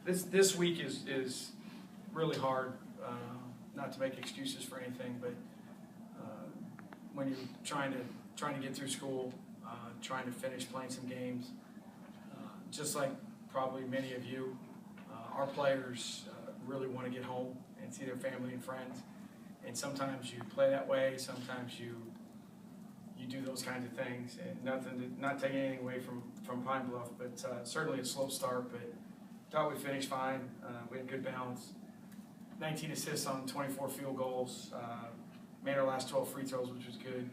This week is really hard. Not to make excuses for anything, but when you're trying to get through school, trying to finish playing some games, just like probably many of you, our players really want to get home and see their family and friends. And sometimes you play that way. Sometimes you do those kinds of things. And not taking anything away from Pine Bluff, but certainly a slow start. But thought we finished fine. We had good balance. 19 assists on 24 field goals. Made our last 12 free throws, which was good.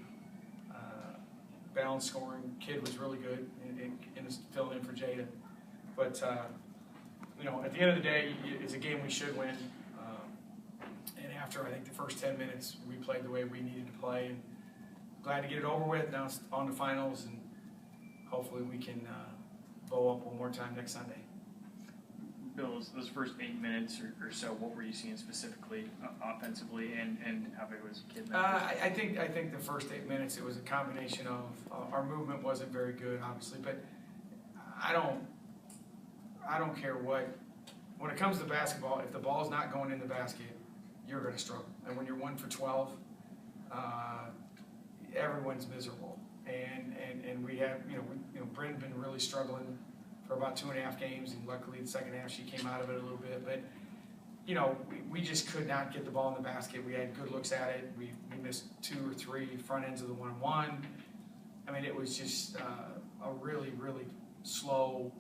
Balanced scoring. Kid was really good in filling in for Jada. But at the end of the day, it's a game we should win. And after I think the first 10 minutes, we played the way we needed to play. And glad to get it over with. Now it's on to finals, and hopefully we can bow up one more time next Sunday. Bill, those first 8 minutes or so, what were you seeing specifically offensively, and how big was the kid? I think the first 8 minutes it was a combination of our movement wasn't very good, obviously, but I don't care what. When it comes to basketball, if the ball's not going in the basket, you're going to struggle. And when you're 1 for 12, everyone's miserable. And we have Bryn's been really struggling for about 2.5 games, and luckily the second half she came out of it a little bit. But we just could not get the ball in the basket. We had good looks at it. We missed 2 or 3 front ends of the 1-on-1. I mean, it was just a really, really slow,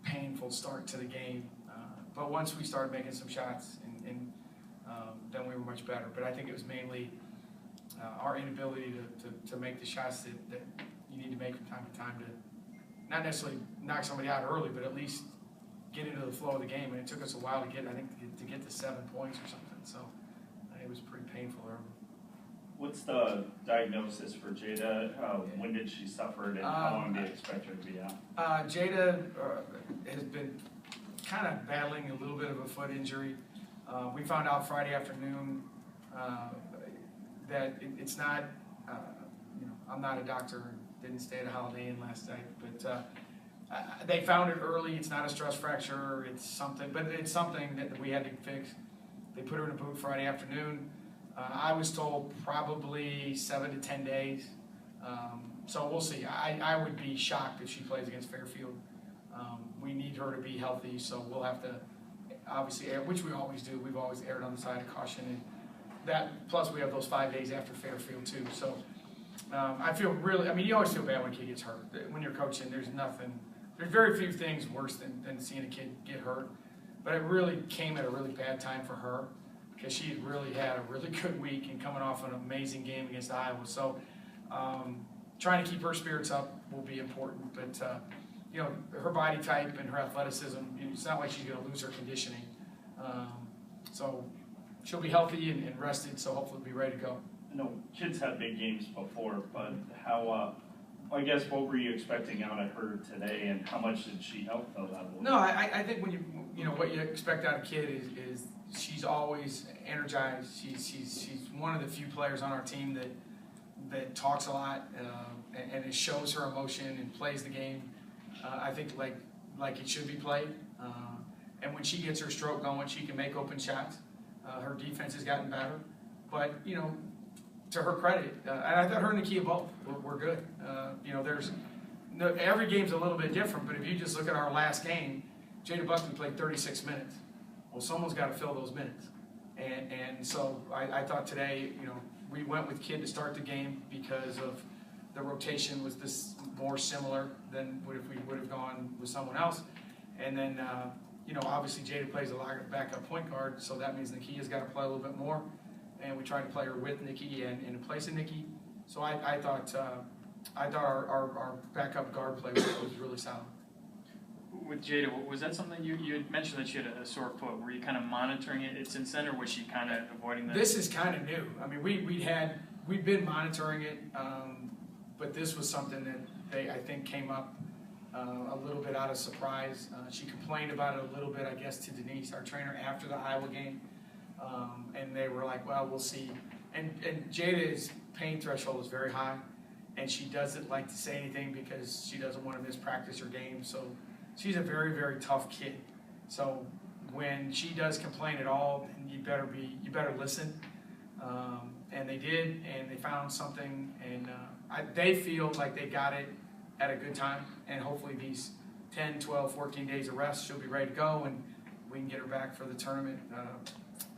painful start to the game. But once we started making some shots, and then we were much better. But I think it was mainly our inability to make the shots that you need to make from time to time to not necessarily knock somebody out early, but at least get into the flow of the game. And it took us a while to get to 7 points or something. So it was pretty painful early. What's the diagnosis for Jada? When did she suffer it, and how long do you expect her to be out? Jada has been kind of battling a little bit of a foot injury. We found out Friday afternoon that it's not, I'm not a doctor, didn't stay at a Holiday Inn last night, but they found it early. It's not a stress fracture, it's something that we had to fix. They put her in a boot Friday afternoon. I was told probably 7 to 10 days. So we'll see. I would be shocked if she plays against Fairfield. We need her to be healthy, so we'll have to obviously err, which we always do. We've always erred on the side of caution, and that plus we have those 5 days after Fairfield too. So I feel really. I mean, you always feel bad when a kid gets hurt. When you're coaching, there's very few things worse than seeing a kid get hurt. But it really came at a really bad time for her, because she had really had a really good week and coming off an amazing game against Iowa. So trying to keep her spirits up will be important. But her body type and her athleticism, it's not like she's going to lose her conditioning. So she'll be healthy and rested, so hopefully we'll be ready to go. I know kids had big games before, but I guess what were you expecting out of her today, and how much did she help though that level? No, I think when what you expect out of a kid is she's always energized. She's one of the few players on our team that talks a lot and it shows her emotion and plays the game. I think like it should be played. And when she gets her stroke going, she can make open shots. Her defense has gotten better, but to her credit, and I thought her and Nakia both were good. Every game's a little bit different, but if you just look at our last game, Jada Buckley played 36 minutes. Well, someone's got to fill those minutes. And so I thought today, we went with Kid to start the game because of the rotation was this more similar than if we would have gone with someone else. And then, obviously Jada plays a backup point guard, so that means Nakia's got to play a little bit more. And we tried to play her with Nikki and in place of Nikki. So I thought our backup guard play was really solid. With Jada, was that something you had mentioned that she had a sore foot? Were you kind of monitoring it since then, or was she kind of avoiding that? This is kind of new. I mean, we'd been monitoring it, but this was something that I think came up a little bit out of surprise. She complained about it a little bit, I guess, to Denise, our trainer, after the Iowa game. And they were like, well, we'll see. And Jada's pain threshold is very high, and she doesn't like to say anything because she doesn't want to miss practice or games. So she's a very, very tough kid. So when she does complain at all, then you better listen. And they did, and they found something, and they feel like they got it at a good time, and hopefully these 10, 12, 14 days of rest, she'll be ready to go, and we can get her back for the tournament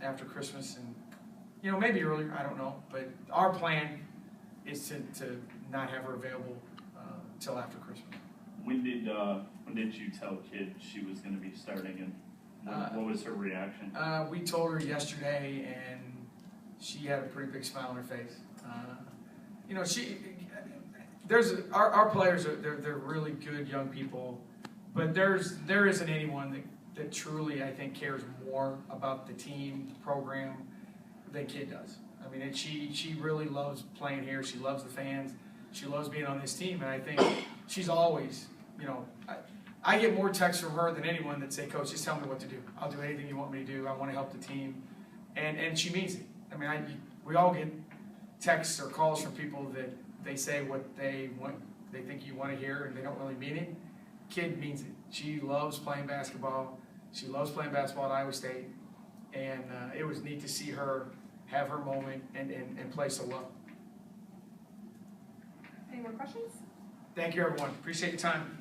after Christmas, and maybe earlier, I don't know, but our plan is to not have her available till after Christmas. When did you tell Kid she was going to be starting, and what was her reaction? We told her yesterday, and she had a pretty big smile on her face. Our players they're really good young people, but there isn't anyone that truly, I think, cares more about the team, the program, than Kid does. I mean, she really loves playing here. She loves the fans. She loves being on this team, and I think she's always, I get more texts from her than anyone that say, "Coach, just tell me what to do. I'll do anything you want me to do. I want to help the team," and she means it. I mean, we all get texts or calls from people that they say what they think you want to hear, and they don't really mean it. Kid means it. She loves playing basketball. She loves playing basketball at Iowa State, and it was neat to see her have her moment and play so well. Any more questions? Thank you, everyone. Appreciate your time.